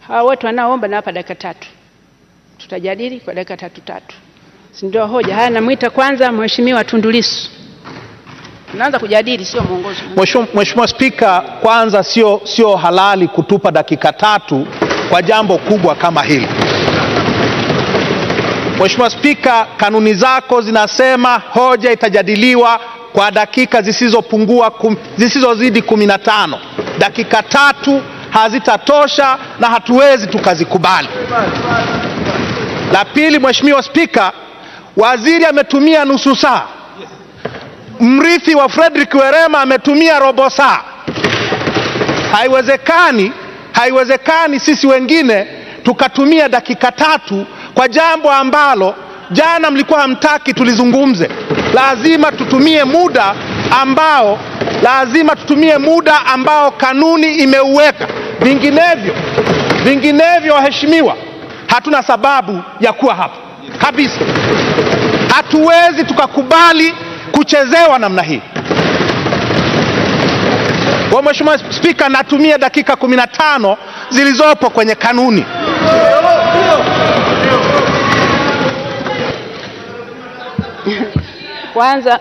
Hawa wote wanaoomba na hapa dakika 3. Tutajadili kwa dakika 3. Si ndio hoja? Haya, namuita kwanza Mheshimiwa Tundu Lissu. Tunaanza kujadili, sio mwongozo. Mheshimiwa Spika, kwanza sio halali kutupa dakika 3 kwa jambo kubwa kama hili. Mheshimiwa Spika, kanuni zako zinasema hoja itajadiliwa kwa dakika zisizozidi 15. Dakika 3 hazitatosha na hatuwezi tukazikubali. La pili, Mheshimiwa Spika, waziri ametumia nusu saa. Mrithi wa Frederick Werema ametumia robo saa. Haiwezekani sisi wengine tukatumia dakika 3 kwa jambo ambalo jana mlikuwa hamtaki tulizungumze. Lazima tutumie muda ambao kanuni imeuweka. Vinginevyo waheshimiwa, hatuna sababu ya kuwa hapa kabisa. Hatuwezi tukakubali kuchezewa namna hii. Kwa Mheshimiwa Spika, natumia dakika 15 zilizopo kwenye kanuni. Kwanza,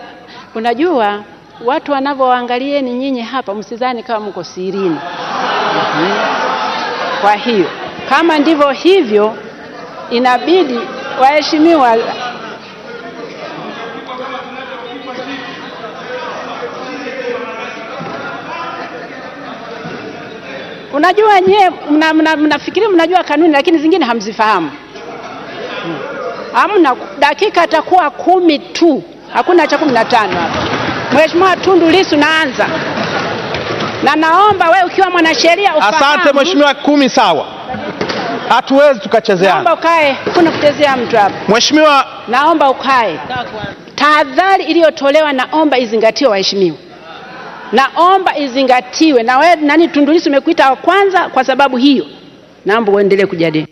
unajua watu wanavyoangalieni nyinyi hapa, msidhani kama mko sirini. Kwa hiyo kama ndivyo hivyo, inabidi waheshimiwa, unajua nyie mnafikiri mnajua kanuni, lakini zingine hamzifahamu. Hamna, dakika atakuwa 10 tu, hakuna cha 15 hapa. Mheshimiwa Tundu Lissu, naanza. Na naomba wewe ukiwa mwanasheria ufahamu. Asante Mheshimiwa, 10 sawa. Hatuwezi tukachezeana. Naomba ukae, kuna kuchezea mtu hapa. Mheshimiwa, naomba ukae. Tahadhari iliyotolewa naomba izingatiwe waheshimiwa. Naomba izingatiwe. Na wewe Tundu Lissu umekuita wa kwanza kwa sababu hiyo. Naomba uendelee kujadili.